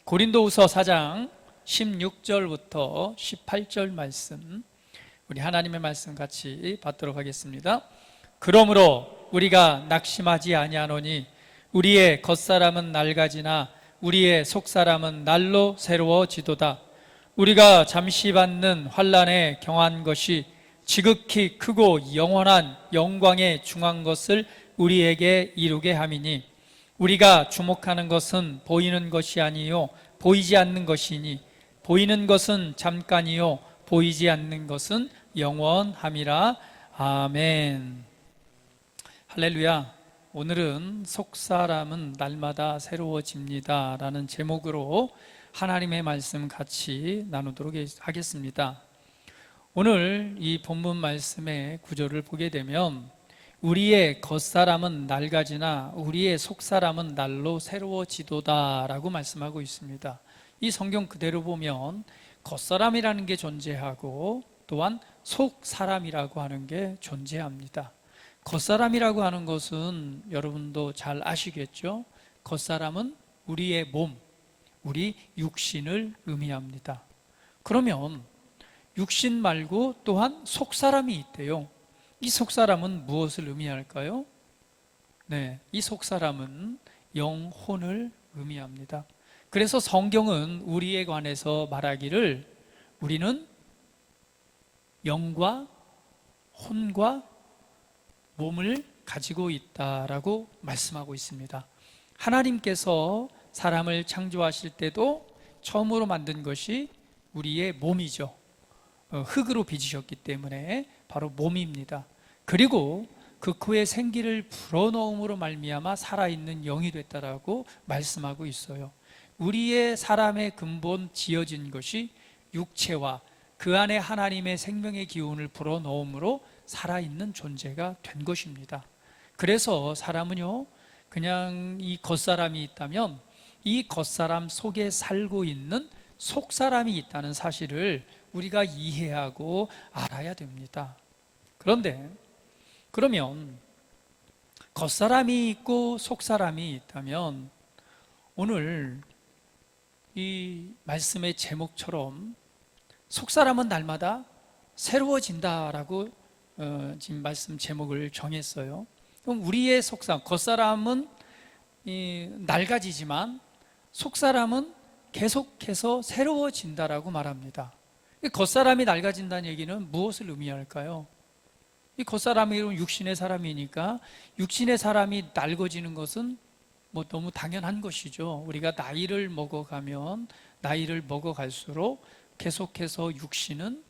고린도후서 4장 16절부터 18절 말씀, 우리 하나님의 말씀 같이 받도록 하겠습니다. 그러므로 우리가 낙심하지 아니하노니 우리의 겉사람은 낡아지나 우리의 속사람은 날로 새로워지도다. 우리가 잠시 받는 환난에 경한 것이 지극히 크고 영원한 영광에 중한 것을 우리에게 이루게 함이니 우리가 주목하는 것은 보이는 것이 아니요 보이지 않는 것이니 보이는 것은 잠깐이요 보이지 않는 것은 영원함이라. 아멘. 할렐루야. 오늘은 속사람은 날마다 새로워집니다 라는 제목으로 하나님의 말씀 같이 나누도록 하겠습니다. 오늘 이 본문 말씀의 구절을 보게 되면 우리의 겉사람은 낡아지나 우리의 속사람은 날로 새로워지도다 라고 말씀하고 있습니다. 이 성경 그대로 보면 겉사람이라는 게 존재하고 또한 속사람이라고 하는 게 존재합니다. 겉사람이라고 하는 것은 여러분도 잘 아시겠죠? 겉사람은 우리의 몸, 우리 육신을 의미합니다. 그러면 육신 말고 또한 속사람이 있대요. 이 속사람은 무엇을 의미할까요? 네, 이 속사람은 영혼을 의미합니다. 그래서 성경은 우리에 관해서 말하기를 우리는 영과 혼과 몸을 가지고 있다라고 말씀하고 있습니다. 하나님께서 사람을 창조하실 때도 처음으로 만든 것이 우리의 몸이죠. 흙으로 빚으셨기 때문에 바로 몸입니다. 그리고 그 코에 생기를 불어넣음으로 말미암아 살아있는 영이 됐다라고 말씀하고 있어요. 우리의 사람의 근본 지어진 것이 육체와 그 안에 하나님의 생명의 기운을 불어넣음으로 살아있는 존재가 된 것입니다. 그래서 사람은요, 그냥 이 겉사람이 있다면 이 겉사람 속에 살고 있는 속사람이 있다는 사실을 우리가 이해하고 알아야 됩니다. 그런데 그러면 겉사람이 있고 속사람이 있다면 오늘 이 말씀의 제목처럼 속사람은 날마다 새로워진다라고 지금 말씀 제목을 정했어요. 그럼 우리의 속사람, 겉사람은 낡아지지만 속사람은 계속해서 새로워진다라고 말합니다. 겉사람이 낡아진다는 얘기는 무엇을 의미할까요? 이 겉사람이 육신의 사람이니까 육신의 사람이 낡아지는 것은 뭐 너무 당연한 것이죠. 우리가 나이를 먹어가면 나이를 먹어갈수록 계속해서 육신은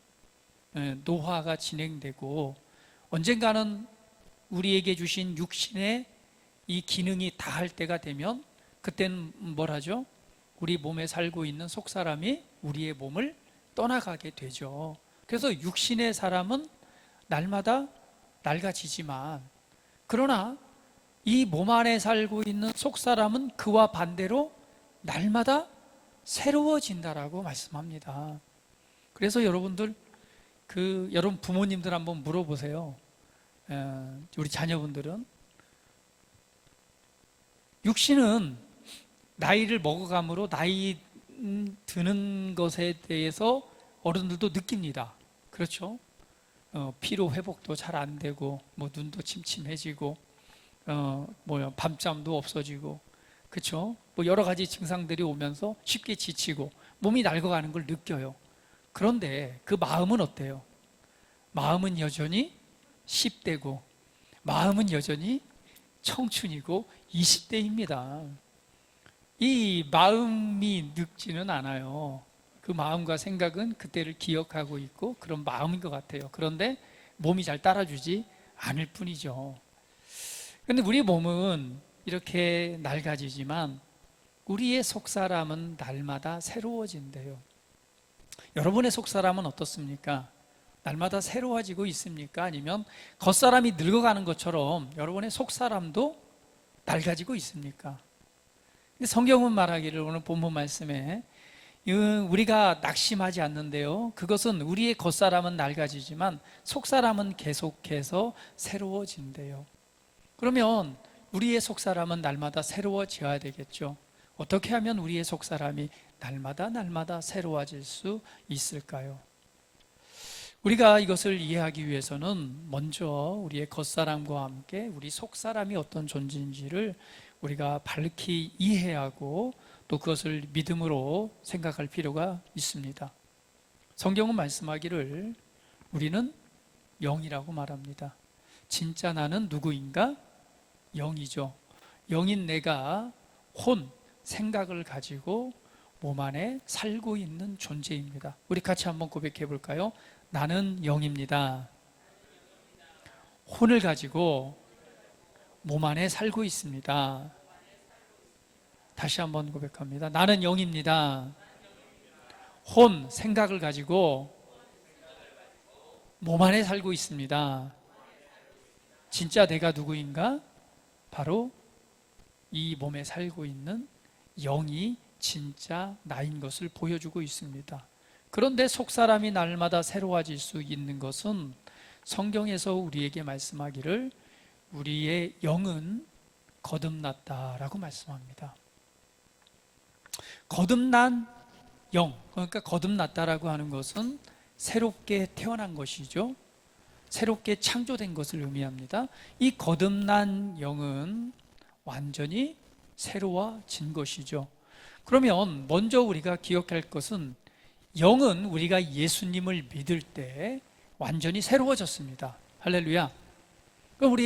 노화가 진행되고 언젠가는 우리에게 주신 육신의 이 기능이 다할 때가 되면 그때는 뭘 하죠? 우리 몸에 살고 있는 속사람이 우리의 몸을 떠나가게 되죠. 그래서 육신의 사람은 날마다 낡아지지만 그러나 이 몸 안에 살고 있는 속사람은 그와 반대로 날마다 새로워진다라고 말씀합니다. 그래서 여러분들 여러분 부모님들 한번 물어보세요. 우리 자녀분들은 육신은 나이를 먹어감으로 나이 드는 것에 대해서 어른들도 느낍니다. 그렇죠? 피로 회복도 잘 안 되고 뭐 눈도 침침해지고 밤잠도 없어지고 그렇죠? 뭐 여러 가지 증상들이 오면서 쉽게 지치고 몸이 낡아가는 걸 느껴요. 그런데 그 마음은 어때요? 마음은 여전히 10대고 마음은 여전히 청춘이고 20대입니다. 이 마음이 늙지는 않아요. 그 마음과 생각은 그때를 기억하고 있고 그런 마음인 것 같아요. 그런데 몸이 잘 따라주지 않을 뿐이죠. 그런데 우리 몸은 이렇게 낡아지지만 우리의 속사람은 날마다 새로워진대요. 여러분의 속사람은 어떻습니까? 날마다 새로워지고 있습니까? 아니면 겉사람이 늙어가는 것처럼 여러분의 속사람도 낡아지고 있습니까? 성경은 말하기를 오늘 본문 말씀에 우리가 낙심하지 않는데요, 그것은 우리의 겉사람은 낡아지지만 속사람은 계속해서 새로워진대요. 그러면 우리의 속사람은 날마다 새로워져야 되겠죠. 어떻게 하면 우리의 속사람이 날마다 새로워질 수 있을까요? 우리가 이것을 이해하기 위해서는 먼저 우리의 겉사람과 함께 우리 속사람이 어떤 존재인지를 우리가 밝히 이해하고 또 그것을 믿음으로 생각할 필요가 있습니다. 성경은 말씀하기를 우리는 영이라고 말합니다. 진짜 나는 누구인가? 영이죠. 영인 내가 생각을 가지고 몸 안에 살고 있는 존재입니다. 우리 같이 한번 고백해 볼까요? 나는 영입니다. 혼을 가지고 몸 안에 살고 있습니다. 다시 한번 고백합니다. 나는 영입니다. 생각을 가지고 몸 안에 살고 있습니다. 진짜 내가 누구인가? 바로 이 몸에 살고 있는 영이 진짜 나인 것을 보여주고 있습니다. 그런데 속사람이 날마다 새로워질 수 있는 것은 성경에서 우리에게 말씀하기를 우리의 영은 거듭났다라고 말씀합니다. 거듭난 영, 그러니까 거듭났다라고 하는 것은 새롭게 태어난 것이죠. 새롭게 창조된 것을 의미합니다. 이 거듭난 영은 완전히 새로워진 것이죠. 그러면 먼저 우리가 기억할 것은 영은 우리가 예수님을 믿을 때 완전히 새로워졌습니다. 할렐루야. 그럼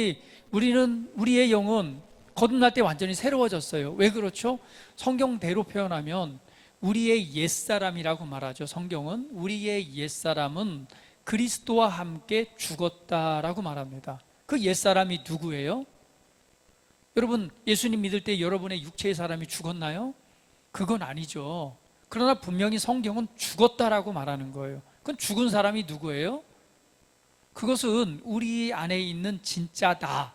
우리의 영은 거듭날 때 완전히 새로워졌어요. 왜 그렇죠? 성경대로 표현하면 우리의 옛사람이라고 말하죠. 성경은 우리의 옛사람은 그리스도와 함께 죽었다라고 말합니다. 그 옛사람이 누구예요? 여러분, 예수님 믿을 때 여러분의 육체의 사람이 죽었나요? 그건 아니죠. 그러나 분명히 성경은 죽었다라고 말하는 거예요. 그건 죽은 사람이 누구예요? 그것은 우리 안에 있는 진짜 나,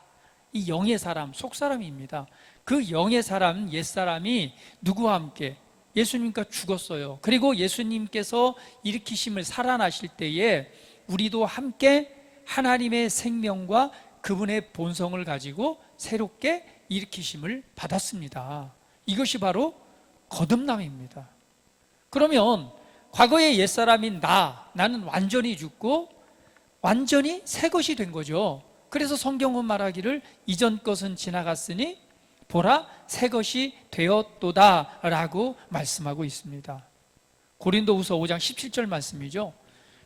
이 영의 사람, 속사람입니다. 그 영의 사람, 옛사람이 누구와 함께? 예수님과 죽었어요. 그리고 예수님께서 일으키심을 살아나실 때에 우리도 함께 하나님의 생명과 그분의 본성을 가지고 새롭게 일으키심을 받았습니다. 이것이 바로 거듭남입니다. 그러면 과거의 옛사람인 나는 완전히 죽고 완전히 새 것이 된 거죠. 그래서 성경은 말하기를 이전 것은 지나갔으니 보라 새 것이 되었도다 라고 말씀하고 있습니다. 고린도후서 5장 17절 말씀이죠.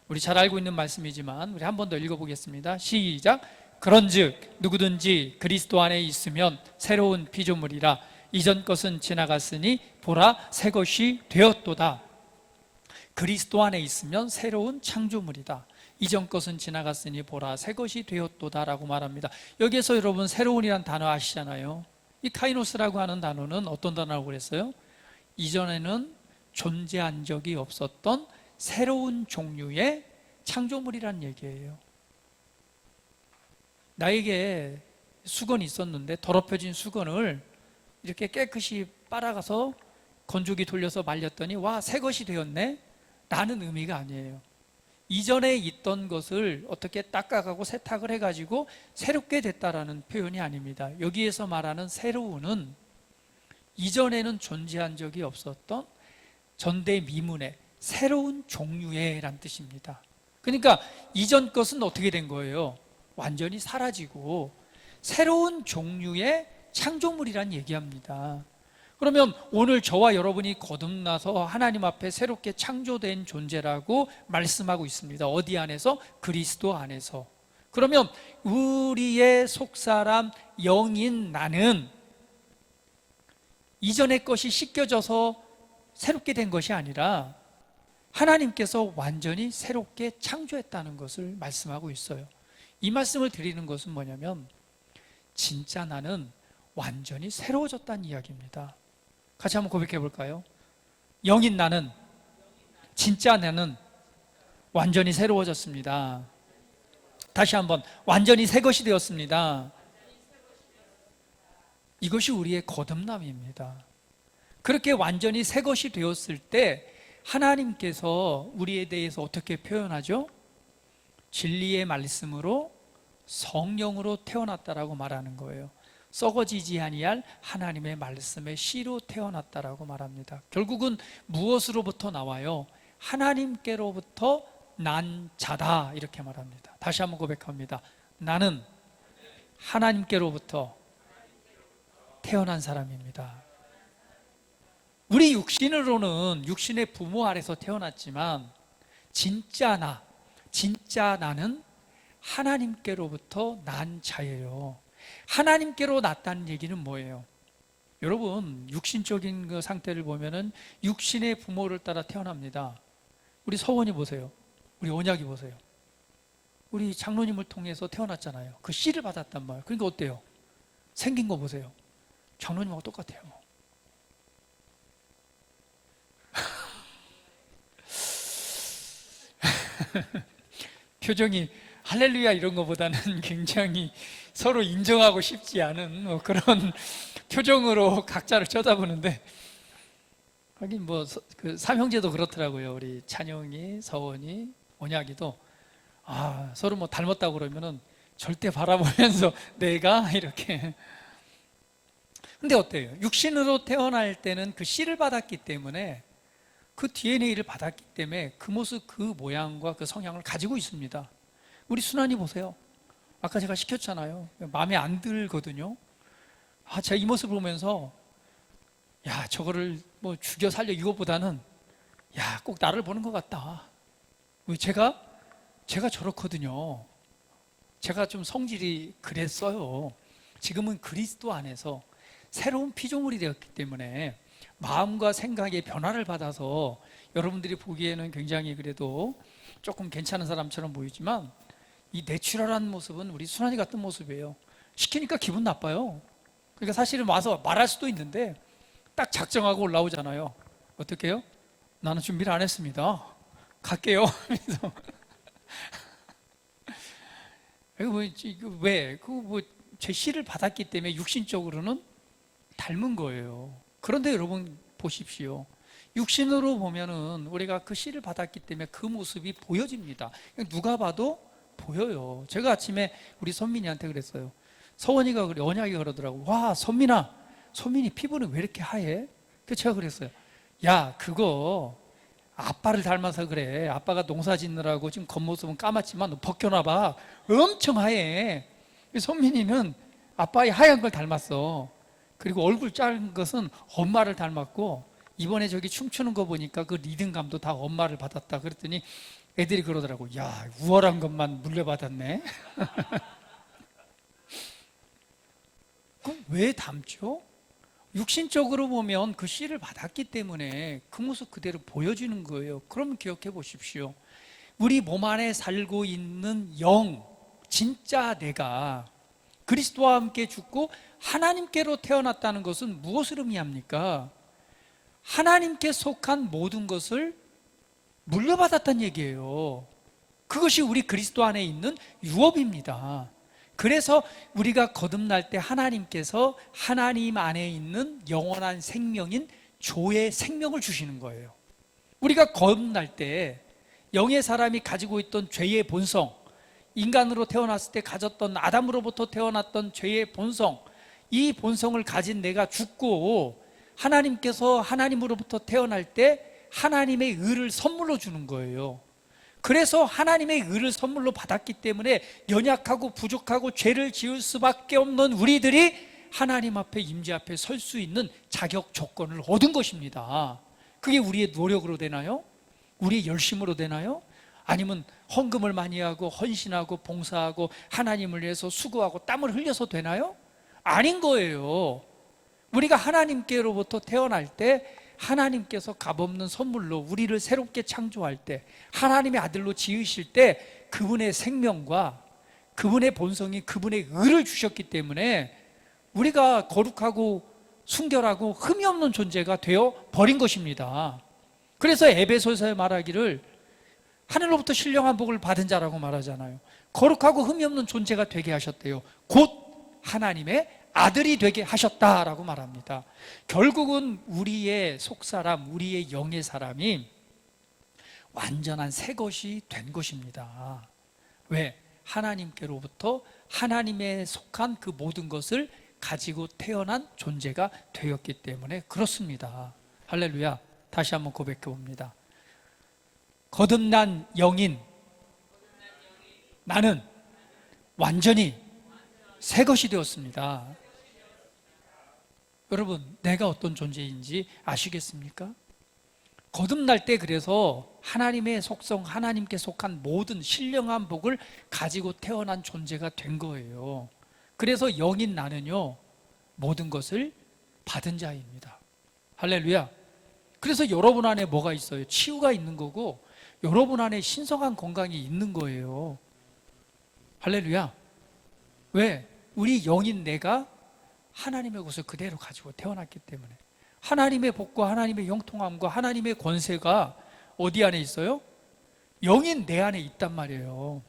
우리 잘 알고 있는 말씀이지만 우리 한 번 더 읽어보겠습니다. 시작. 그런즉 누구든지 그리스도 안에 있으면 새로운 피조물이라 이전 것은 지나갔으니 보라 새 것이 되었도다. 그리스도 안에 있으면 새로운 창조물이다. 이전 것은 지나갔으니 보라 새 것이 되었도다 라고 말합니다. 여기에서 여러분 새로운이란 단어 아시잖아요. 이 카이노스라고 하는 단어는 어떤 단어라고 그랬어요? 이전에는 존재한 적이 없었던 새로운 종류의 창조물이란 얘기예요. 나에게 수건이 있었는데 더럽혀진 수건을 이렇게 깨끗이 빨아가서 건조기 돌려서 말렸더니 와, 새 것이 되었네? 라는 의미가 아니에요. 이전에 있던 것을 어떻게 닦아가고 세탁을 해가지고 새롭게 됐다라는 표현이 아닙니다. 여기에서 말하는 새로운은 이전에는 존재한 적이 없었던 전대미문의 새로운 종류의 란 뜻입니다. 그러니까 이전 것은 어떻게 된 거예요? 완전히 사라지고 새로운 종류의 창조물이란 얘기합니다. 그러면 오늘 저와 여러분이 거듭나서 하나님 앞에 새롭게 창조된 존재라고 말씀하고 있습니다. 어디 안에서? 그리스도 안에서. 그러면 우리의 속사람 영인 나는 이전의 것이 씻겨져서 새롭게 된 것이 아니라 하나님께서 완전히 새롭게 창조했다는 것을 말씀하고 있어요. 이 말씀을 드리는 것은 뭐냐면 진짜 나는 완전히 새로워졌다는 이야기입니다. 같이 한번 고백해 볼까요? 영인 나는, 진짜 나는 완전히 새로워졌습니다. 다시 한번, 완전히 새 것이 되었습니다. 이것이 우리의 거듭남입니다. 그렇게 완전히 새 것이 되었을 때 하나님께서 우리에 대해서 어떻게 표현하죠? 진리의 말씀으로 성령으로 태어났다라고 말하는 거예요. 썩어지지 아니할 하나님의 말씀의 씨로 태어났다라고 말합니다. 결국은 무엇으로부터 나와요? 하나님께로부터 난 자다, 이렇게 말합니다. 다시 한번 고백합니다. 나는 하나님께로부터 태어난 사람입니다. 우리 육신으로는 육신의 부모 아래서 태어났지만 진짜 나는 하나님께로부터 난 자예요. 하나님께로 났다는 얘기는 뭐예요? 여러분, 육신적인 그 상태를 보면은 육신의 부모를 따라 태어납니다. 우리 서원이 보세요. 우리 언약이 보세요. 우리 장로님을 통해서 태어났잖아요. 그 씨를 받았단 말이에요. 그러니까 어때요? 생긴 거 보세요. 장로님하고 똑같아요. 표정이 할렐루야 이런 것보다는 굉장히 서로 인정하고 싶지 않은 뭐 그런 표정으로 각자를 쳐다보는데, 하긴 뭐 그 삼형제도 그렇더라고요. 우리 찬영이, 서원이, 원약이도 서로 뭐 닮았다고 그러면은 절대 바라보면서 내가 이렇게. 근데 어때요? 육신으로 태어날 때는 그 씨를 받았기 때문에, 그 DNA를 받았기 때문에 그 모습, 그 모양과 그 성향을 가지고 있습니다. 우리 순환이 보세요. 아까 제가 시켰잖아요. 마음에 안 들거든요. 제가 이 모습을 보면서 야, 저거를 뭐 죽여 살려 이것보다는 야, 꼭 나를 보는 것 같다. 왜 제가 저렇거든요. 제가 좀 성질이 그랬어요. 지금은 그리스도 안에서 새로운 피조물이 되었기 때문에 마음과 생각의 변화를 받아서 여러분들이 보기에는 굉장히 그래도 조금 괜찮은 사람처럼 보이지만, 이 내추럴한 모습은 우리 순환이 같은 모습이에요. 시키니까 기분 나빠요. 그러니까 사실은 와서 말할 수도 있는데 딱 작정하고 올라오잖아요. 어떻게 해요? 나는 준비를 안 했습니다. 갈게요. 그래서 왜? 제 씨를 받았기 때문에 육신적으로는 닮은 거예요. 그런데 여러분 보십시오. 육신으로 보면은 우리가 그 씨를 받았기 때문에 그 모습이 보여집니다. 누가 봐도 보여요. 제가 아침에 우리 선민이한테 그랬어요. 서원이가 그래, 언약이 그러더라고. 와, 선민이 피부는 왜 이렇게 하얘? 그래서 제가 그랬어요. 야, 그거 아빠를 닮아서 그래. 아빠가 농사 짓느라고 지금 겉모습은 까맣지만 너 벗겨놔봐. 엄청 하얘. 선민이는 아빠의 하얀 걸 닮았어. 그리고 얼굴 작은 것은 엄마를 닮았고, 이번에 저기 춤추는 거 보니까 그 리듬감도 다 엄마를 받았다. 그랬더니 애들이 그러더라고. 야, 우월한 것만 물려받았네. 그럼 왜 닮죠? 육신적으로 보면 그 씨를 받았기 때문에 그 모습 그대로 보여지는 거예요. 그러면 기억해 보십시오. 우리 몸 안에 살고 있는 영, 진짜 내가 그리스도와 함께 죽고 하나님께로 태어났다는 것은 무엇을 의미합니까? 하나님께 속한 모든 것을 물려받았다는 얘기예요. 그것이 우리 그리스도 안에 있는 유업입니다. 그래서 우리가 거듭날 때 하나님께서 하나님 안에 있는 영원한 생명인 조의 생명을 주시는 거예요. 우리가 거듭날 때 영의 사람이 가지고 있던 죄의 본성, 인간으로 태어났을 때 가졌던 아담으로부터 태어났던 죄의 본성, 이 본성을 가진 내가 죽고 하나님께서 하나님으로부터 태어날 때 하나님의 의를 선물로 주는 거예요. 그래서 하나님의 의를 선물로 받았기 때문에 연약하고 부족하고 죄를 지을 수밖에 없는 우리들이 하나님 앞에, 임재 앞에 설 수 있는 자격 조건을 얻은 것입니다. 그게 우리의 노력으로 되나요? 우리의 열심으로 되나요? 아니면 헌금을 많이 하고 헌신하고 봉사하고 하나님을 위해서 수고하고 땀을 흘려서 되나요? 아닌 거예요. 우리가 하나님께로부터 태어날 때 하나님께서 값없는 선물로 우리를 새롭게 창조할 때, 하나님의 아들로 지으실 때 그분의 생명과 그분의 본성이 그분의 의를 주셨기 때문에 우리가 거룩하고 순결하고 흠이 없는 존재가 되어 버린 것입니다. 그래서 에베소서에 말하기를 하늘로부터 신령한 복을 받은 자라고 말하잖아요. 거룩하고 흠이 없는 존재가 되게 하셨대요. 곧 하나님의 아들이 되게 하셨다라고 말합니다. 결국은 우리의 속사람, 우리의 영의 사람이 완전한 새 것이 된 것입니다. 왜? 하나님께로부터 하나님에 속한 그 모든 것을 가지고 태어난 존재가 되었기 때문에 그렇습니다. 할렐루야. 다시 한번 고백해 봅니다. 거듭난 영인 나는 완전히 새 것이 되었습니다. 여러분, 내가 어떤 존재인지 아시겠습니까? 거듭날 때 그래서 하나님의 속성, 하나님께 속한 모든 신령한 복을 가지고 태어난 존재가 된 거예요. 그래서 영인 나는요, 모든 것을 받은 자입니다. 할렐루야. 그래서 여러분 안에 뭐가 있어요? 치유가 있는 거고, 여러분 안에 신성한 건강이 있는 거예요. 할렐루야. 왜? 우리 영인 내가 하나님의 것을 그대로 가지고 태어났기 때문에 하나님의 복과 하나님의 형통함과 하나님의 권세가 어디 안에 있어요? 영인 내 안에 있단 말이에요.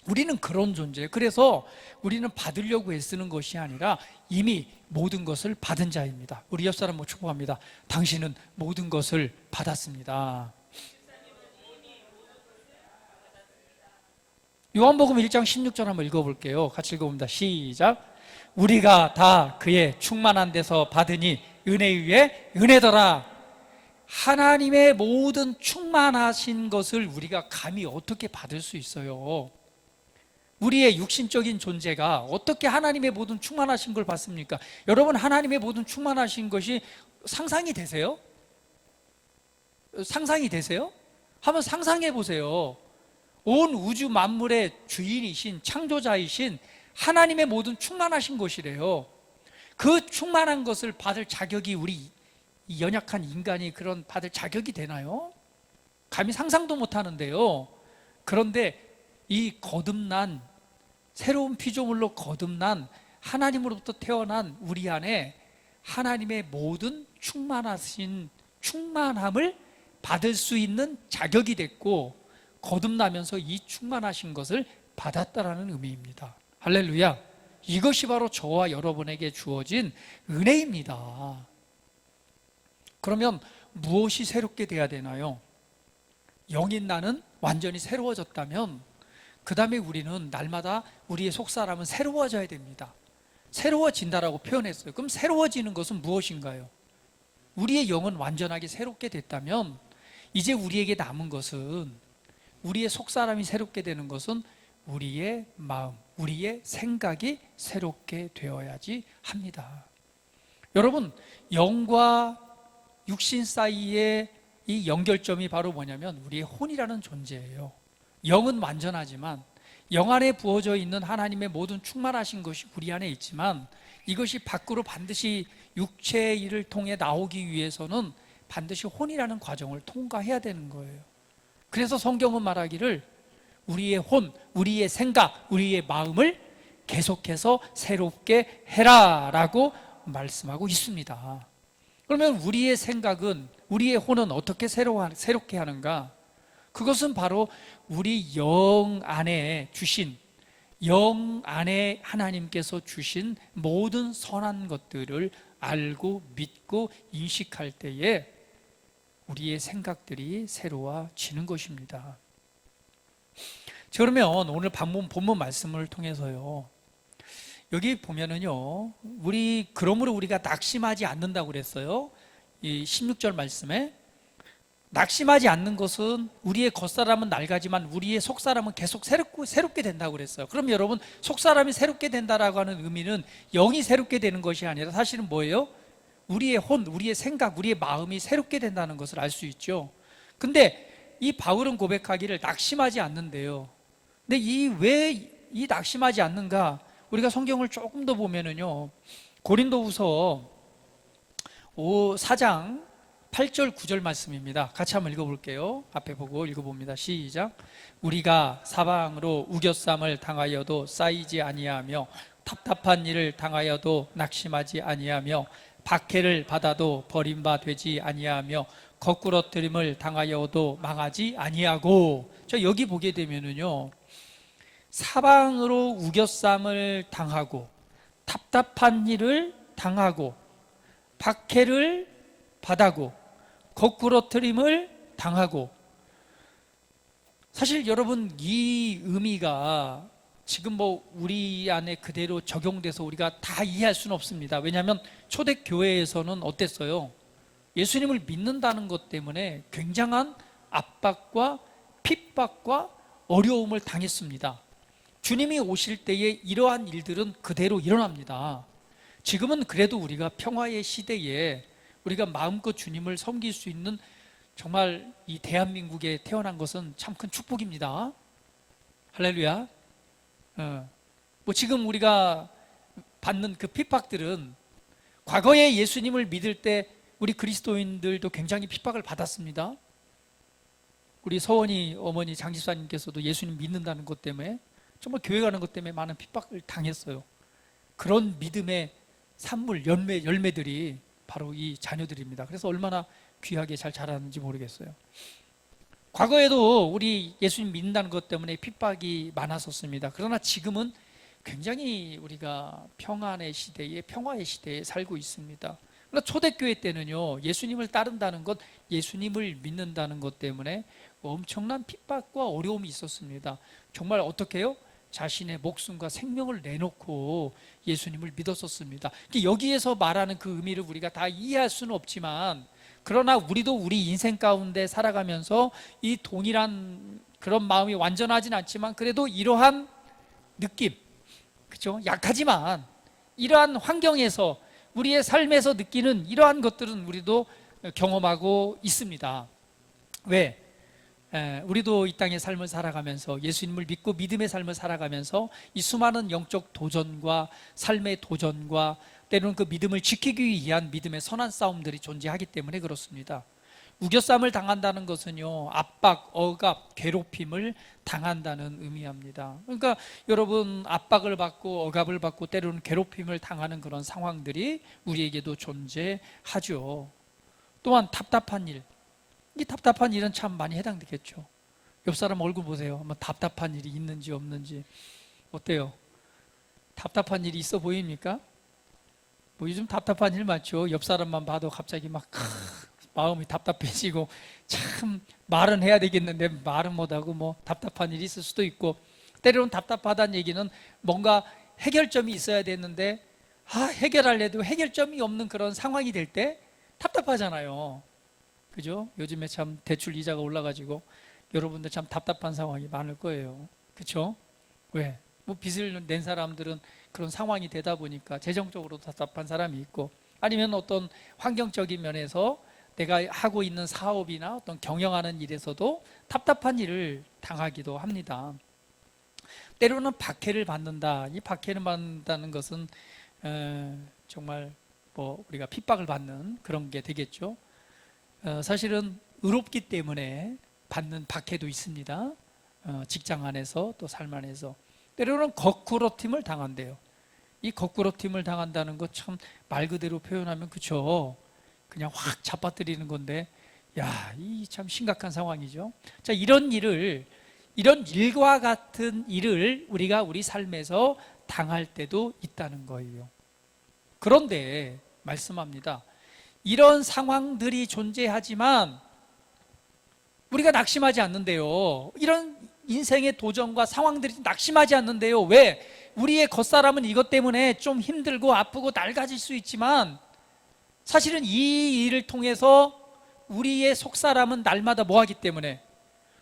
우리는 그런 존재예요. 그래서 우리는 받으려고 애쓰는 것이 아니라 이미 모든 것을 받은 자입니다. 우리 옆 사람 축복합니다. 당신은 모든 것을 받았습니다. 요한복음 1장 16절 한번 읽어볼게요. 같이 읽어봅니다. 시작. 우리가 다 그의 충만한 데서 받으니 은혜 위에 은혜더라. 하나님의 모든 충만하신 것을 우리가 감히 어떻게 받을 수 있어요? 우리의 육신적인 존재가 어떻게 하나님의 모든 충만하신 걸 받습니까? 여러분, 하나님의 모든 충만하신 것이 상상이 되세요? 상상이 되세요? 한번 상상해 보세요. 온 우주 만물의 주인이신 창조자이신 하나님의 모든 충만하신 것이래요. 그 충만한 것을 받을 자격이 우리 이 연약한 인간이 그런 받을 자격이 되나요? 감히 상상도 못 하는데요. 그런데 이 거듭난 새로운 피조물로 거듭난 하나님으로부터 태어난 우리 안에 하나님의 모든 충만하신 충만함을 받을 수 있는 자격이 됐고, 거듭나면서 이 충만하신 것을 받았다라는 의미입니다. 할렐루야. 이것이 바로 저와 여러분에게 주어진 은혜입니다. 그러면 무엇이 새롭게 돼야 되나요? 영인 나는 완전히 새로워졌다면 그 다음에 우리는 날마다 우리의 속사람은 새로워져야 됩니다. 새로워진다라고 표현했어요. 그럼 새로워지는 것은 무엇인가요? 우리의 영은 완전하게 새롭게 됐다면 이제 우리에게 남은 것은, 우리의 속사람이 새롭게 되는 것은 우리의 마음, 우리의 생각이 새롭게 되어야지 합니다. 여러분, 영과 육신 사이의 이 연결점이 바로 뭐냐면 우리의 혼이라는 존재예요. 영은 완전하지만 영 안에 부어져 있는 하나님의 모든 충만하신 것이 우리 안에 있지만 이것이 밖으로 반드시 육체의 일을 통해 나오기 위해서는 반드시 혼이라는 과정을 통과해야 되는 거예요. 그래서 성경은 말하기를 우리의 혼, 우리의 생각, 우리의 마음을 계속해서 새롭게 해라 라고 말씀하고 있습니다. 그러면 우리의 생각은, 우리의 혼은 어떻게 새롭게 하는가? 그것은 바로 우리 영 안에 주신, 영 안에 하나님께서 주신 모든 선한 것들을 알고 믿고 인식할 때에 우리의 생각들이 새로워지는 것입니다. 그러면 오늘 본문 말씀을 통해서요, 여기 보면은요, 그러므로 우리가 낙심하지 않는다고 그랬어요. 이 16절 말씀에 낙심하지 않는 것은 우리의 겉사람은 낡아지만 우리의 속사람은 계속 새롭게 된다고 그랬어요. 그럼 여러분, 속사람이 새롭게 된다라고 하는 의미는 영이 새롭게 되는 것이 아니라 사실은 뭐예요? 우리의 혼, 우리의 생각, 우리의 마음이 새롭게 된다는 것을 알 수 있죠. 근데 이 바울은 고백하기를 낙심하지 않는데요. 근데 왜 이 낙심하지 않는가? 우리가 성경을 조금 더 보면은요, 고린도후서 4장 8절 9절 말씀입니다. 같이 한번 읽어볼게요. 앞에 보고 읽어봅니다. 시작. 우리가 사방으로 우겨쌈을 당하여도 쌓이지 아니하며 답답한 일을 당하여도 낙심하지 아니하며 박해를 받아도 버림바 되지 아니하며 거꾸러뜨림을 당하여도 망하지 아니하고. 저 여기 보게 되면은요, 사방으로 우겨쌈을 당하고 답답한 일을 당하고 박해를 받아고 거꾸러뜨림을 당하고. 사실 여러분, 이 의미가 지금 뭐 우리 안에 그대로 적용돼서 우리가 다 이해할 수는 없습니다. 왜냐하면 초대교회에서는 어땠어요? 예수님을 믿는다는 것 때문에 굉장한 압박과 핍박과 어려움을 당했습니다. 주님이 오실 때에 이러한 일들은 그대로 일어납니다. 지금은 그래도 우리가 평화의 시대에 우리가 마음껏 주님을 섬길 수 있는 정말 이 대한민국에 태어난 것은 참 큰 축복입니다. 할렐루야. 뭐 지금 우리가 받는 그 핍박들은 과거에 예수님을 믿을 때 우리 그리스도인들도 굉장히 핍박을 받았습니다. 우리 서원이 어머니 장집사님께서도 예수님 믿는다는 것 때문에 정말 교회 가는 것 때문에 많은 핍박을 당했어요. 그런 믿음의 산물, 열매들이 바로 이 자녀들입니다. 그래서 얼마나 귀하게 잘 자라는지 모르겠어요. 과거에도 우리 예수님 믿는다는 것 때문에 핍박이 많았었습니다. 그러나 지금은 굉장히 우리가 평안의 시대에, 평화의 시대에 살고 있습니다. 그러나 초대교회 때는요, 예수님을 따른다는 것, 예수님을 믿는다는 것 때문에 엄청난 핍박과 어려움이 있었습니다. 정말 어떻게 해요? 자신의 목숨과 생명을 내놓고 예수님을 믿었었습니다. 여기에서 말하는 그 의미를 우리가 다 이해할 수는 없지만, 그러나 우리도 우리 인생 가운데 살아가면서 이 동일한 그런 마음이 완전하진 않지만 그래도 이러한 느낌, 그렇죠? 약하지만 이러한 환경에서 우리의 삶에서 느끼는 이러한 것들은 우리도 경험하고 있습니다. 왜? 우리도 이 땅의 삶을 살아가면서 예수님을 믿고 믿음의 삶을 살아가면서 이 수많은 영적 도전과 삶의 도전과 때로는 그 믿음을 지키기 위한 믿음의 선한 싸움들이 존재하기 때문에 그렇습니다. 우겨쌈을 당한다는 것은요, 압박, 억압, 괴롭힘을 당한다는 의미합니다. 그러니까 여러분, 압박을 받고 억압을 받고 때로는 괴롭힘을 당하는 그런 상황들이 우리에게도 존재하죠. 또한 답답한 일, 이 답답한 일은 참 많이 해당되겠죠. 옆 사람 얼굴 보세요. 한번 답답한 일이 있는지 없는지. 어때요? 답답한 일이 있어 보입니까? 뭐 요즘 답답한 일 많죠. 옆 사람만 봐도 갑자기 막 마음이 답답해지고, 참 말은 해야 되겠는데 말은 못하고 뭐 답답한 일이 있을 수도 있고, 때로는 답답하다는 얘기는 뭔가 해결점이 있어야 되는데 해결하려도 해결점이 없는 그런 상황이 될 때 답답하잖아요. 그죠? 요즘에 참 대출 이자가 올라가지고 여러분들 참 답답한 상황이 많을 거예요. 그렇죠? 왜? 뭐 빚을 낸 사람들은 그런 상황이 되다 보니까 재정적으로 답답한 사람이 있고, 아니면 어떤 환경적인 면에서 내가 하고 있는 사업이나 어떤 경영하는 일에서도 답답한 일을 당하기도 합니다. 때로는 박해를 받는다. 이 박해를 받는다는 것은 정말 뭐 우리가 핍박을 받는 그런 게 되겠죠. 사실은 의롭기 때문에 받는 박해도 있습니다. 직장 안에서 또 삶 안에서 때로는 거꾸로팀을 당한대요. 이 거꾸로팀을 당한다는 것 참 말 그대로 표현하면 그쵸, 그냥 확 잡아뜨리는 건데, 야, 이 참 심각한 상황이죠. 자, 이런 일과 같은 일을 우리가 우리 삶에서 당할 때도 있다는 거예요. 그런데 말씀합니다. 이런 상황들이 존재하지만 우리가 낙심하지 않는데요. 이런 인생의 도전과 상황들이 낙심하지 않는데요. 왜? 우리의 겉사람은 이것 때문에 좀 힘들고 아프고 낡아질 수 있지만 사실은 이 일을 통해서 우리의 속사람은 날마다 뭐하기 때문에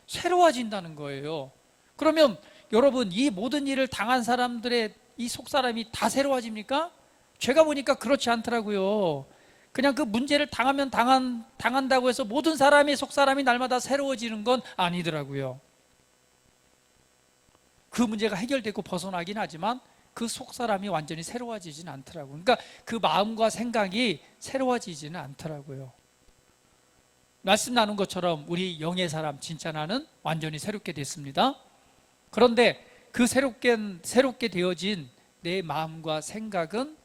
새로워진다는 거예요. 그러면 여러분, 이 모든 일을 당한 사람들의 이 속사람이 다 새로워집니까? 제가 보니까 그렇지 않더라고요. 그냥 그 문제를 당하면 당한다고 해서 모든 사람의 속사람이 날마다 새로워지는 건 아니더라고요. 그 문제가 해결되고 벗어나긴 하지만 그 속사람이 완전히 새로워지지는 않더라고요. 그러니까 그 마음과 생각이 새로워지지는 않더라고요. 말씀 나눈 것처럼 우리 영의 사람, 진짜 나는 완전히 새롭게 됐습니다. 그런데 그 새롭게 되어진 내 마음과 생각은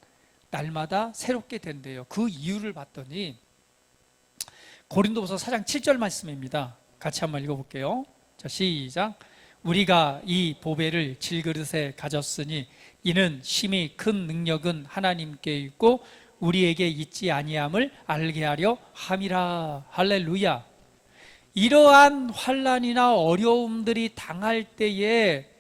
날마다 새롭게 된대요. 그 이유를 봤더니 고린도후서 4장 7절 말씀입니다. 같이 한번 읽어볼게요. 자, 시작. 우리가 이 보배를 질그릇에 가졌으니 이는 심히 큰 능력은 하나님께 있고 우리에게 있지 아니함을 알게 하려 함이라. 할렐루야. 이러한 환난이나 어려움들이 당할 때에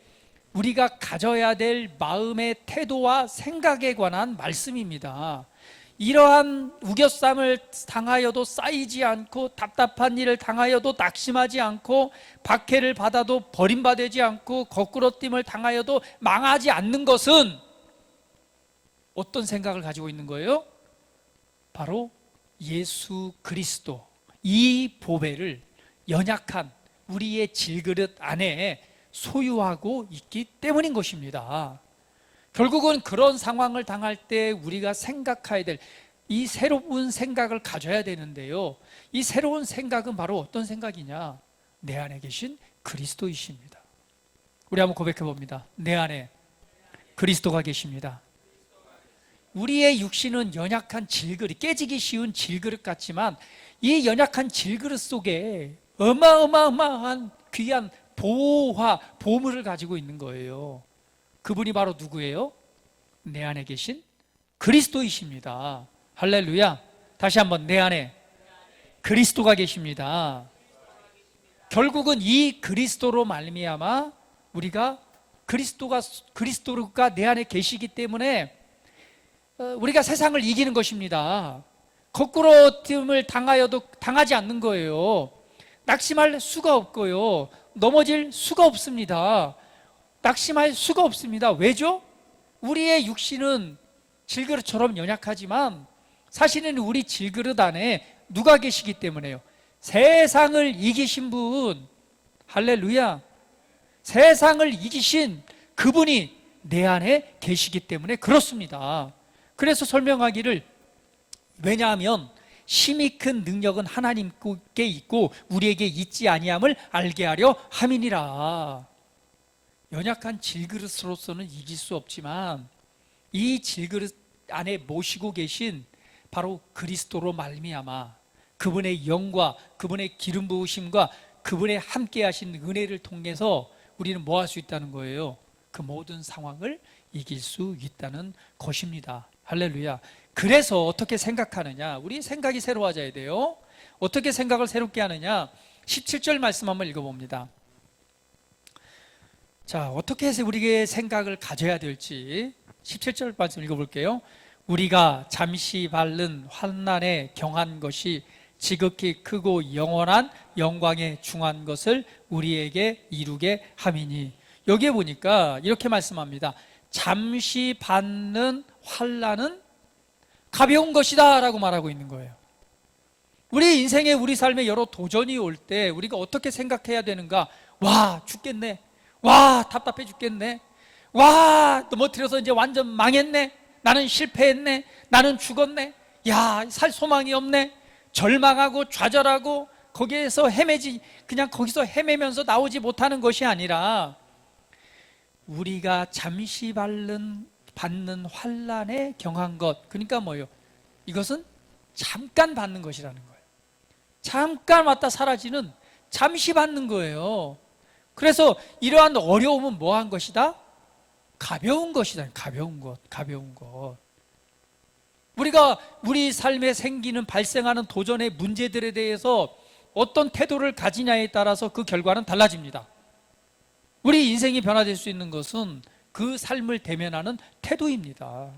우리가 가져야 될 마음의 태도와 생각에 관한 말씀입니다. 이러한 우겨쌈을 당하여도 쌓이지 않고, 답답한 일을 당하여도 낙심하지 않고, 박해를 받아도 버림받지 않고, 거꾸로짐을 당하여도 망하지 않는 것은 어떤 생각을 가지고 있는 거예요? 바로 예수 그리스도, 이 보배를 연약한 우리의 질그릇 안에 소유하고 있기 때문인 것입니다. 결국은 그런 상황을 당할 때 우리가 생각해야 될 이 새로운 생각을 가져야 되는데요, 이 새로운 생각은 바로 어떤 생각이냐? 내 안에 계신 그리스도이십니다. 우리 한번 고백해 봅니다. 내 안에 그리스도가 계십니다. 우리의 육신은 연약한 질그릇, 깨지기 쉬운 질그릇 같지만 이 연약한 질그릇 속에 어마어마한 귀한 보호와 보물을 가지고 있는 거예요. 그분이 바로 누구예요? 내 안에 계신 그리스도이십니다. 할렐루야. 다시 한번, 내 안에 그리스도가 계십니다. 결국은 이 그리스도로 말미암아 우리가 그리스도가 내 안에 계시기 때문에 우리가 세상을 이기는 것입니다. 거꾸로짐을 당하여도 당하지 않는 거예요. 낙심할 수가 없고요, 넘어질 수가 없습니다. 낙심할 수가 없습니다. 왜죠? 우리의 육신은 질그릇처럼 연약하지만 사실은 우리 질그릇 안에 누가 계시기 때문에요? 세상을 이기신 분, 할렐루야. 세상을 이기신 그분이 내 안에 계시기 때문에 그렇습니다. 그래서 설명하기를, 왜냐하면 심히 큰 능력은 하나님께 있고 우리에게 있지 아니함을 알게 하려 함이니라. 연약한 질그릇으로서는 이길 수 없지만 이 질그릇 안에 모시고 계신 바로 그리스도로 말미암아 그분의 영과 그분의 기름 부으심과 그분의 함께 하신 은혜를 통해서 우리는 뭐 할 수 있다는 거예요? 그 모든 상황을 이길 수 있다는 것입니다. 할렐루야. 그래서 어떻게 생각하느냐? 우리 생각이 새로워져야 돼요. 어떻게 생각을 새롭게 하느냐? 17절 말씀 한번 읽어봅니다. 자, 어떻게 해서 우리의 생각을 가져야 될지 17절 말씀 읽어볼게요. 우리가 잠시 밟는 환난에 경한 것이 지극히 크고 영원한 영광에 중한 것을 우리에게 이루게 함이니. 여기에 보니까 이렇게 말씀합니다. 잠시 받는 환난은 가벼운 것이다 라고 말하고 있는 거예요. 우리 인생에, 우리 삶에 여러 도전이 올 때 우리가 어떻게 생각해야 되는가? 와, 죽겠네. 와, 답답해 죽겠네. 와, 넘어뜨려서 이제 완전 망했네. 나는 실패했네. 나는 죽었네. 야, 살 소망이 없네. 절망하고 좌절하고 거기에서 그냥 거기서 헤매면서 나오지 못하는 것이 아니라 우리가 잠시 받는 환난에 경한 것, 그러니까 뭐예요? 이것은 잠깐 받는 것이라는 거예요. 잠깐 왔다 사라지는, 잠시 받는 거예요. 그래서 이러한 어려움은 뭐한 것이다? 가벼운 것이다. 가벼운 것. 우리가 우리 삶에 발생하는 도전의 문제들에 대해서 어떤 태도를 가지냐에 따라서 그 결과는 달라집니다. 우리 인생이 변화될 수 있는 것은 그 삶을 대면하는 태도입니다.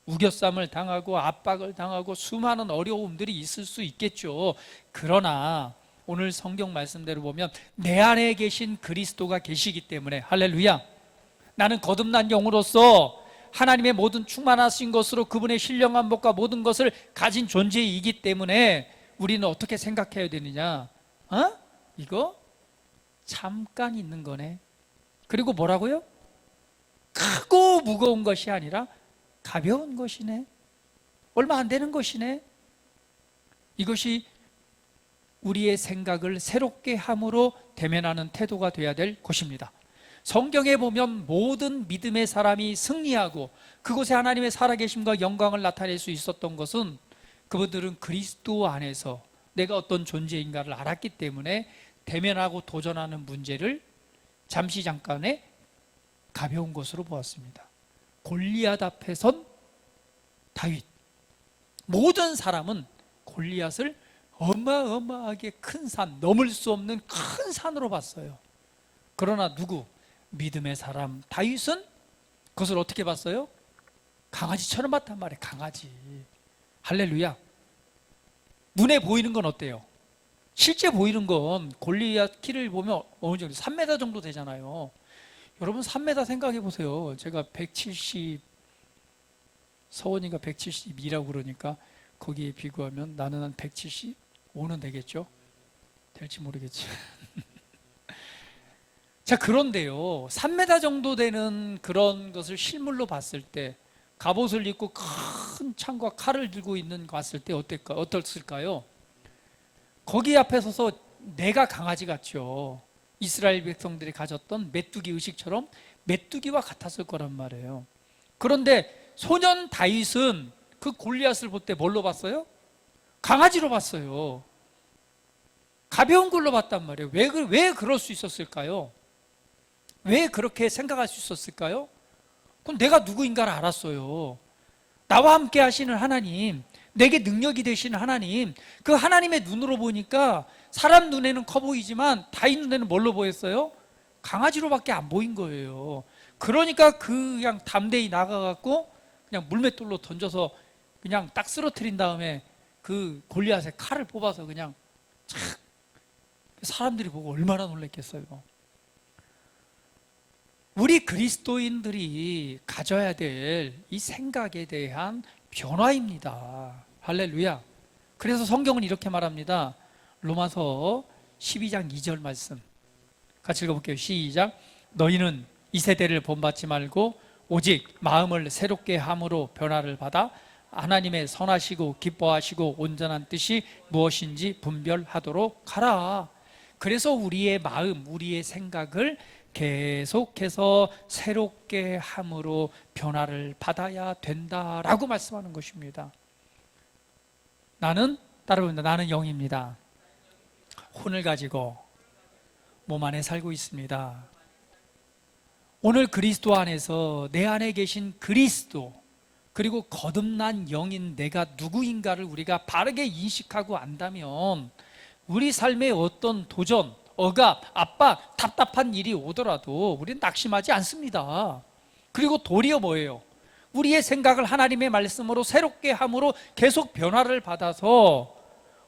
우겨쌈을 당하고 압박을 당하고 수많은 어려움들이 있을 수 있겠죠. 그러나 오늘 성경 말씀대로 보면 내 안에 계신 그리스도가 계시기 때문에, 할렐루야, 나는 거듭난 영으로서 하나님의 모든 충만하신 것으로 그분의 신령한 복과 모든 것을 가진 존재이기 때문에 우리는 어떻게 생각해야 되느냐? 이거 잠깐 있는 거네. 그리고 뭐라고요? 크고 무거운 것이 아니라 가벼운 것이네. 얼마 안 되는 것이네. 이것이 우리의 생각을 새롭게 함으로 대면하는 태도가 되어야 될 것입니다. 성경에 보면 모든 믿음의 사람이 승리하고 그곳에 하나님의 살아계심과 영광을 나타낼 수 있었던 것은 그분들은 그리스도 안에서 내가 어떤 존재인가를 알았기 때문에 대면하고 도전하는 문제를 잠깐의 가벼운 것으로 보았습니다. 골리앗 앞에 선 다윗, 모든 사람은 골리앗을 어마어마하게 큰 산, 넘을 수 없는 큰 산으로 봤어요. 그러나 누구? 믿음의 사람 다윗은 그것을 어떻게 봤어요? 강아지처럼 봤단 말이에요. 강아지. 할렐루야. 눈에 보이는 건 어때요? 실제 보이는 건 골리앗 키를 보면 어느 정도 3m 정도 되잖아요. 여러분 3m 생각해 보세요. 제가 170, 서원이가 172라고 그러니까 거기에 비교하면 나는 한 175는 되겠죠? 될지 모르겠지. 자, 그런데요, 3m 정도 되는 그런 것을 실물로 봤을 때, 갑옷을 입고 큰 창과 칼을 들고 있는 거 봤을 때 어땠을까요? 거기 앞에 서서 내가 강아지 같죠. 이스라엘 백성들이 가졌던 메뚜기 의식처럼 메뚜기와 같았을 거란 말이에요. 그런데 소년 다윗은 그 골리앗을 볼 때 뭘로 봤어요? 강아지로 봤어요. 가벼운 걸로 봤단 말이에요. 왜 그럴 수 있었을까요? 왜 그렇게 생각할 수 있었을까요? 그럼 내가 누구인가를 알았어요. 나와 함께 하시는 하나님, 내게 능력이 되시는 하나님, 그 하나님의 눈으로 보니까 사람 눈에는 커 보이지만 다윗 눈에는 뭘로 보였어요? 강아지로밖에 안 보인 거예요. 그러니까 그냥 담대히 나가갖고 그냥 물맷돌로 던져서 그냥 딱 쓰러뜨린 다음에 그 골리앗의 칼을 뽑아서 그냥 착, 사람들이 보고 얼마나 놀랐겠어요. 우리 그리스도인들이 가져야 될 이 생각에 대한 변화입니다. 할렐루야. 그래서 성경은 이렇게 말합니다. 로마서 12장 2절 말씀 같이 읽어볼게요. 시작. 너희는 이 세대를 본받지 말고 오직 마음을 새롭게 함으로 변화를 받아 하나님의 선하시고 기뻐하시고 온전한 뜻이 무엇인지 분별하도록 하라. 그래서 우리의 마음, 우리의 생각을 계속해서 새롭게 함으로 변화를 받아야 된다라고 말씀하는 것입니다. 나는 따라합니다. 나는 영입니다. 혼을 가지고 몸 안에 살고 있습니다. 오늘 그리스도 안에서 내 안에 계신 그리스도 그리고 거듭난 영인 내가 누구인가를 우리가 바르게 인식하고 안다면 우리 삶의 어떤 도전, 억압, 압박, 답답한 일이 오더라도 우리는 낙심하지 않습니다. 그리고 도리어 뭐예요? 우리의 생각을 하나님의 말씀으로 새롭게 함으로 계속 변화를 받아서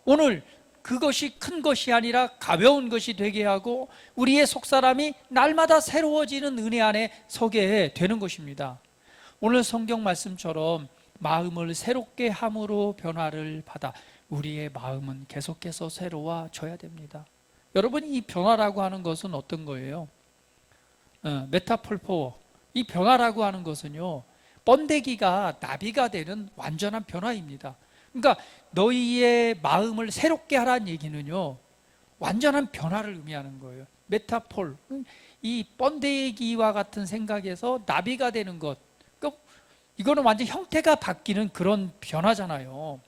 오늘 그것이 큰 것이 아니라 가벼운 것이 되게 하고 우리의 속사람이 날마다 새로워지는 은혜 안에 서게 되는 것입니다. 오늘 성경 말씀처럼 마음을 새롭게 함으로 변화를 받아 우리의 마음은 계속해서 새로워져야 됩니다. 여러분, 이 변화라고 하는 것은 어떤 거예요? 메타폴포, 이 변화라고 하는 것은요, 번데기가 나비가 되는 완전한 변화입니다. 그러니까 너희의 마음을 새롭게 하라는 얘기는요, 완전한 변화를 의미하는 거예요. 메타폴, 이 번데기와 같은 생각에서 나비가 되는 것, 그러니까 이거는 완전 형태가 바뀌는 그런 변화잖아요.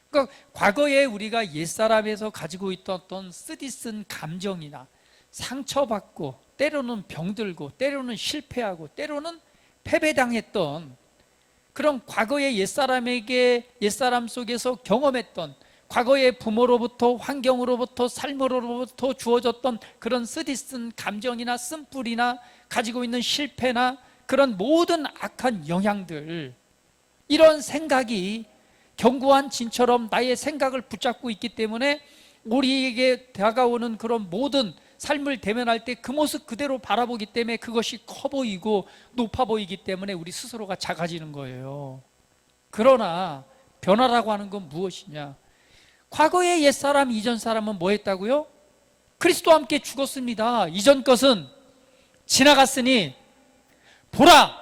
그러니까 과거에 우리가 옛사람에서 가지고 있던 어떤 쓰디쓴 감정이나 상처받고 때로는 병들고 때로는 실패하고 때로는 패배당했던 그런 과거의 옛사람 속에서 경험했던 과거의 부모로부터 환경으로부터 삶으로부터 주어졌던 그런 쓰디쓴 감정이나 쓴뿌리나 가지고 있는 실패나 그런 모든 악한 영향들, 이런 생각이 견고한 진처럼 나의 생각을 붙잡고 있기 때문에 우리에게 다가오는 그런 모든 삶을 대면할 때 그 모습 그대로 바라보기 때문에 그것이 커 보이고 높아 보이기 때문에 우리 스스로가 작아지는 거예요. 그러나 변화라고 하는 건 무엇이냐? 과거의 옛사람, 이전 사람은 뭐 했다고요? 그리스도와 함께 죽었습니다. 이전 것은 지나갔으니 보라,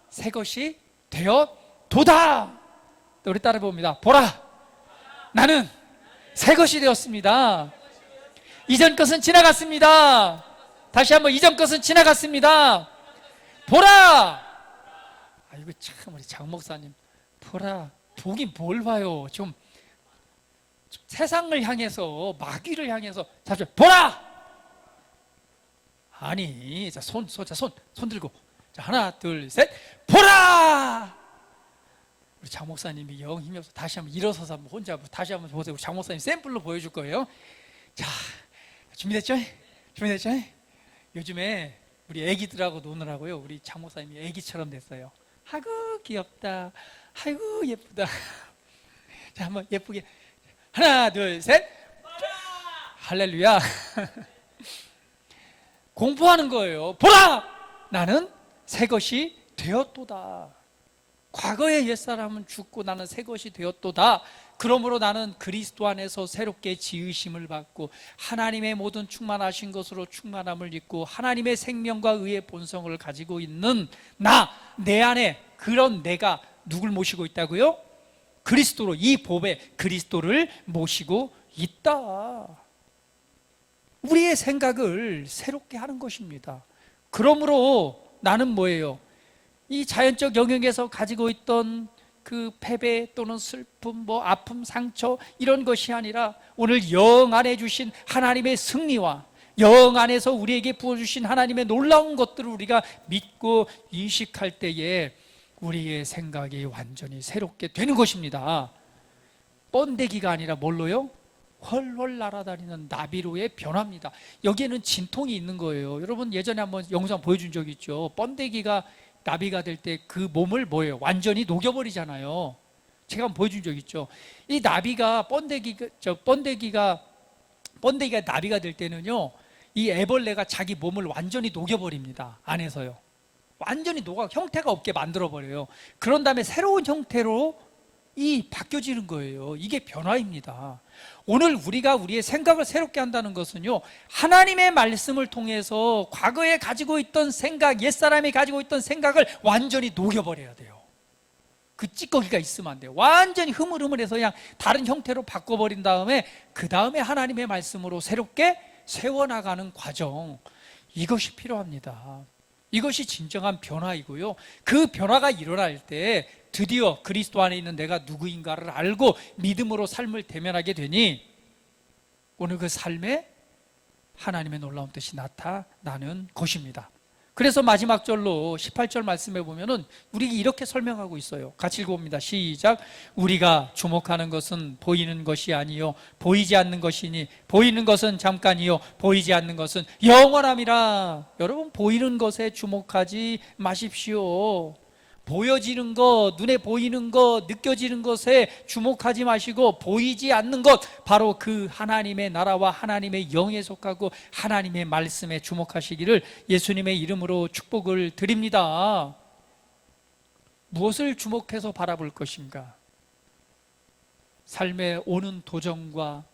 새 것이 되어 도다. 우리 따라 봅니다. 보라, 나는 새 것이 되었습니다. 이전 것은 지나갔습니다. 다시 한번, 이전 것은 지나갔습니다. 보라. 이거 참, 우리 장 목사님, 보라, 보긴 뭘 봐요. 좀 세상을 향해서, 마귀를 향해서 잡죠. 보라. 아니, 자, 손 들고, 자, 하나, 둘, 셋, 보라. 우리 장 목사님이 영 힘이 없어. 다시 한번 일어서서 한번 혼자 다시 한번 보세요. 우리 장 목사님 샘플로 보여줄 거예요. 자, 준비됐죠? 요즘에 우리 애기들하고 노느라고요. 우리 장목사님이 애기처럼 됐어요. 아이고 귀엽다. 아이고 예쁘다. 자, 한번 예쁘게 하나 둘 셋. 할렐루야. 공포하는 거예요. 보라! 나는 새 것이 되었도다. 과거의 옛사람은 죽고 나는 새 것이 되었도다. 그러므로 나는 그리스도 안에서 새롭게 지으심을 받고 하나님의 모든 충만하신 것으로 충만함을 입고 하나님의 생명과 의의 본성을 가지고 있는 내 안에 그런 내가 누굴 모시고 있다고요? 그리스도로, 이 법에 그리스도를 모시고 있다. 우리의 생각을 새롭게 하는 것입니다. 그러므로 나는 뭐예요? 이 자연적 영역에서 가지고 있던 그 패배 또는 슬픔, 아픔, 상처 이런 것이 아니라 오늘 영 안에 주신 하나님의 승리와 영 안에서 우리에게 부어주신 하나님의 놀라운 것들을 우리가 믿고 인식할 때에 우리의 생각이 완전히 새롭게 되는 것입니다. 번데기가 아니라 뭘로요? 훨훨 날아다니는 나비로의 변화입니다. 여기에는 진통이 있는 거예요. 여러분 예전에 한번 영상 보여준 적 있죠. 번데기가 나비가 될 때 그 몸을 뭐예요? 완전히 녹여버리잖아요. 제가 한번 보여준 적 있죠. 이 나비가 번데기가 나비가 될 때는요, 이 애벌레가 자기 몸을 완전히 녹여버립니다. 안에서요. 완전히 녹아 형태가 없게 만들어버려요. 그런 다음에 새로운 형태로 바뀌어지는 거예요. 이게 변화입니다. 오늘 우리가 우리의 생각을 새롭게 한다는 것은요, 하나님의 말씀을 통해서 과거에 가지고 있던 생각, 옛사람이 가지고 있던 생각을 완전히 녹여버려야 돼요. 그 찌꺼기가 있으면 안 돼요. 완전히 흐물흐물해서 그냥 다른 형태로 바꿔버린 다음에 그 다음에 하나님의 말씀으로 새롭게 세워나가는 과정, 이것이 필요합니다. 이것이 진정한 변화이고요, 그 변화가 일어날 때 드디어 그리스도 안에 있는 내가 누구인가를 알고 믿음으로 삶을 대면하게 되니 오늘 그 삶에 하나님의 놀라운 뜻이 나타나는 것입니다. 그래서 마지막 절로 18절 말씀해 보면은 우리에게 이렇게 설명하고 있어요. 같이 읽어봅니다. 시작. 우리가 주목하는 것은 보이는 것이 아니요 보이지 않는 것이니 보이는 것은 잠깐이요 보이지 않는 것은 영원함이라. 여러분, 보이는 것에 주목하지 마십시오. 보여지는 것, 눈에 보이는 것, 느껴지는 것에 주목하지 마시고 보이지 않는 것, 바로 그 하나님의 나라와 하나님의 영에 속하고 하나님의 말씀에 주목하시기를 예수님의 이름으로 축복을 드립니다. 무엇을 주목해서 바라볼 것인가? 삶에 오는 도전과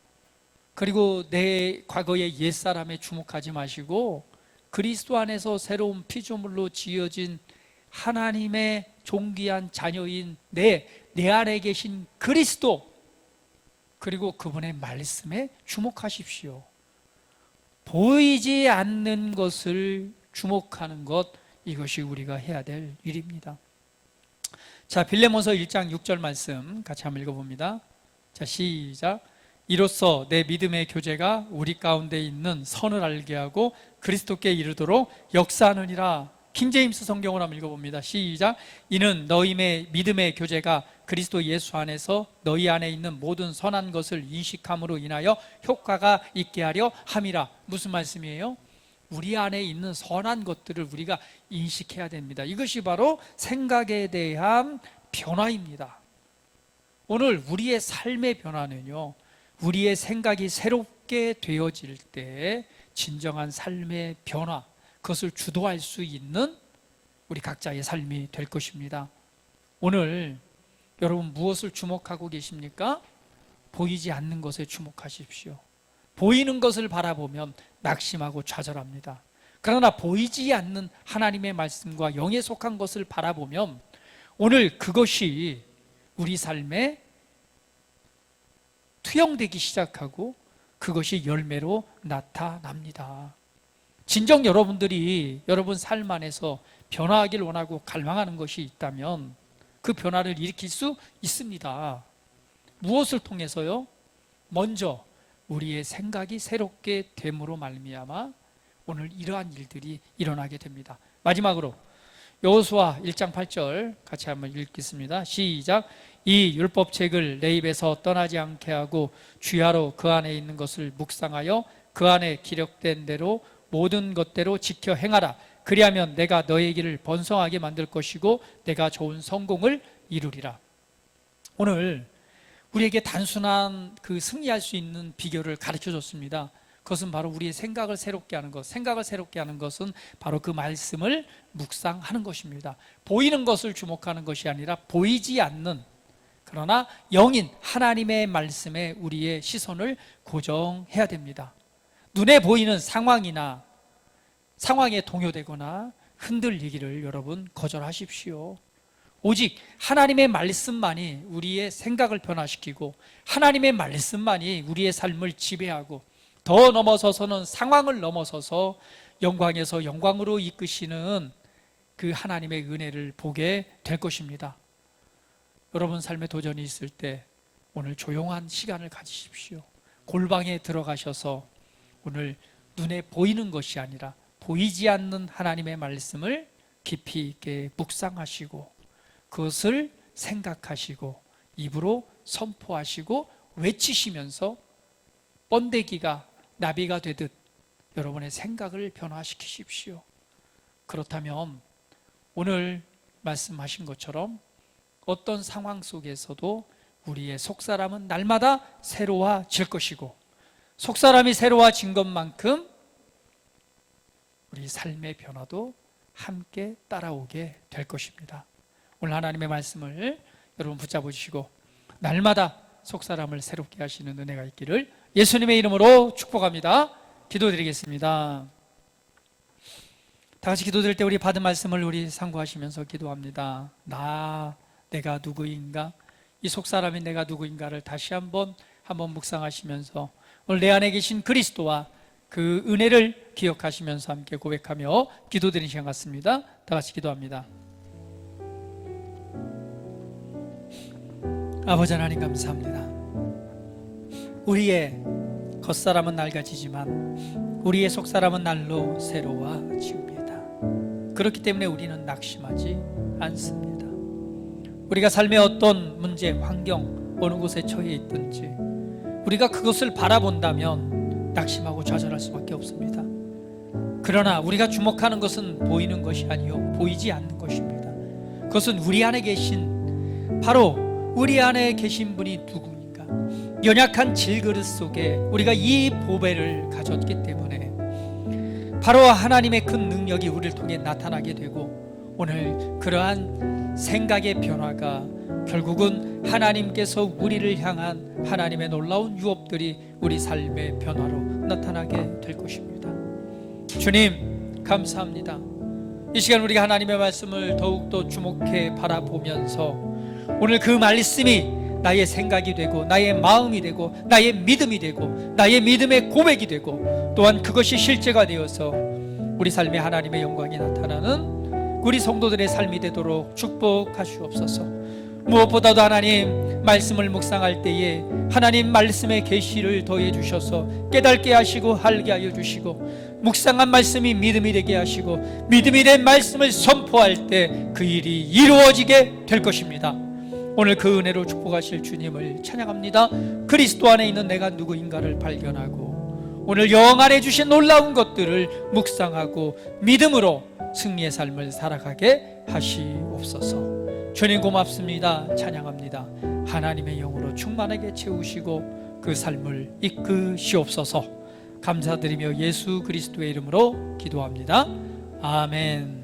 그리고 내 과거의 옛사람에 주목하지 마시고 그리스도 안에서 새로운 피조물로 지어진 하나님의 존귀한 자녀인 내 안에 계신 그리스도, 그리고 그분의 말씀에 주목하십시오. 보이지 않는 것을 주목하는 것, 이것이 우리가 해야 될 일입니다. 자, 빌레몬서 1장 6절 말씀 같이 한번 읽어봅니다. 자, 시작. 이로써 내 믿음의 교제가 우리 가운데 있는 선을 알게 하고 그리스도께 이르도록 역사하느니라. 킹제임스 성경을 한번 읽어봅니다. 시작. 이는 너희의 믿음의 교제가 그리스도 예수 안에서 너희 안에 있는 모든 선한 것을 인식함으로 인하여 효과가 있게 하려 함이라. 무슨 말씀이에요? 우리 안에 있는 선한 것들을 우리가 인식해야 됩니다. 이것이 바로 생각에 대한 변화입니다. 오늘 우리의 삶의 변화는요, 우리의 생각이 새롭게 되어질 때 진정한 삶의 변화, 그것을 주도할 수 있는 우리 각자의 삶이 될 것입니다. 오늘 여러분 무엇을 주목하고 계십니까? 보이지 않는 것에 주목하십시오. 보이는 것을 바라보면 낙심하고 좌절합니다. 그러나 보이지 않는 하나님의 말씀과 영에 속한 것을 바라보면 오늘 그것이 우리 삶에 투영되기 시작하고 그것이 열매로 나타납니다. 진정 여러분들이 여러분 삶 안에서 변화하길 원하고 갈망하는 것이 있다면 그 변화를 일으킬 수 있습니다. 무엇을 통해서요? 먼저 우리의 생각이 새롭게 됨으로 말미암아 오늘 이러한 일들이 일어나게 됩니다. 마지막으로 여호수아 1장 8절 같이 한번 읽겠습니다. 시작. 이 율법책을 내 입에서 떠나지 않게 하고 주야로 그 안에 있는 것을 묵상하여 그 안에 기록된 대로 모든 것대로 지켜 행하라. 그리하면 내가 너의 길을 번성하게 만들 것이고 내가 좋은 성공을 이루리라. 오늘 우리에게 단순한 그 승리할 수 있는 비결을 가르쳐 줬습니다. 그것은 바로 우리의 생각을 새롭게 하는 것. 생각을 새롭게 하는 것은 바로 그 말씀을 묵상하는 것입니다. 보이는 것을 주목하는 것이 아니라 보이지 않는, 그러나 영인 하나님의 말씀에 우리의 시선을 고정해야 됩니다. 눈에 보이는 상황이나 상황에 동요되거나 흔들리기를 여러분 거절하십시오. 오직 하나님의 말씀만이 우리의 생각을 변화시키고 하나님의 말씀만이 우리의 삶을 지배하고 더 넘어서서는 상황을 넘어서서 영광에서 영광으로 이끄시는 그 하나님의 은혜를 보게 될 것입니다. 여러분 삶에 도전이 있을 때 오늘 조용한 시간을 가지십시오. 골방에 들어가셔서 오늘 눈에 보이는 것이 아니라 보이지 않는 하나님의 말씀을 깊이 있게 묵상하시고 그것을 생각하시고 입으로 선포하시고 외치시면서 번데기가 나비가 되듯 여러분의 생각을 변화시키십시오. 그렇다면 오늘 말씀하신 것처럼 어떤 상황 속에서도 우리의 속사람은 날마다 새로워질 것이고 속사람이 새로워진 것만큼 우리 삶의 변화도 함께 따라오게 될 것입니다. 오늘 하나님의 말씀을 여러분 붙잡으시고 날마다 속사람을 새롭게 하시는 은혜가 있기를 예수님의 이름으로 축복합니다. 기도드리겠습니다. 다 같이 기도드릴 때 우리 받은 말씀을 우리 상고하시면서 기도합니다. 내가 누구인가? 이 속사람이 내가 누구인가를 다시 한번 묵상하시면서 오늘 내 안에 계신 그리스도와 그 은혜를 기억하시면서 함께 고백하며 기도드리는 시간 같습니다. 다 같이 기도합니다. 아버지 하나님 감사합니다. 우리의 겉사람은 낡아지지만 우리의 속사람은 날로 새로워집니다. 그렇기 때문에 우리는 낙심하지 않습니다. 우리가 삶의 어떤 문제, 환경, 어느 곳에 처해 있든지 우리가 그것을 바라본다면 낙심하고 좌절할 수밖에 없습니다. 그러나 우리가 주목하는 것은 보이는 것이 아니요 보이지 않는 것입니다. 그것은 우리 안에 계신 바로 우리 안에 계신 분이 누구인가? 연약한 질그릇 속에 우리가 이 보배를 가졌기 때문에 바로 하나님의 큰 능력이 우리를 통해 나타나게 되고 오늘 그러한 생각의 변화가 결국은 하나님께서 우리를 향한 하나님의 놀라운 유업들이 우리 삶의 변화로 나타나게 될 것입니다. 주님 감사합니다. 이 시간 우리가 하나님의 말씀을 더욱더 주목해 바라보면서 오늘 그 말씀이 나의 생각이 되고 나의 마음이 되고 나의 믿음이 되고 나의 믿음의 고백이 되고 또한 그것이 실제가 되어서 우리 삶에 하나님의 영광이 나타나는 우리 성도들의 삶이 되도록 축복하시옵소서. 무엇보다도 하나님 말씀을 묵상할 때에 하나님 말씀의 계시를 더해 주셔서 깨닫게 하시고 알게 하여 주시고 묵상한 말씀이 믿음이 되게 하시고 믿음이 된 말씀을 선포할 때 그 일이 이루어지게 될 것입니다. 오늘 그 은혜로 축복하실 주님을 찬양합니다. 그리스도 안에 있는 내가 누구인가를 발견하고 오늘 영 안에 주신 놀라운 것들을 묵상하고 믿음으로 승리의 삶을 살아가게 하시옵소서. 주님 고맙습니다. 찬양합니다. 하나님의 영으로 충만하게 채우시고 그 삶을 이끄시옵소서. 감사드리며 예수 그리스도의 이름으로 기도합니다. 아멘.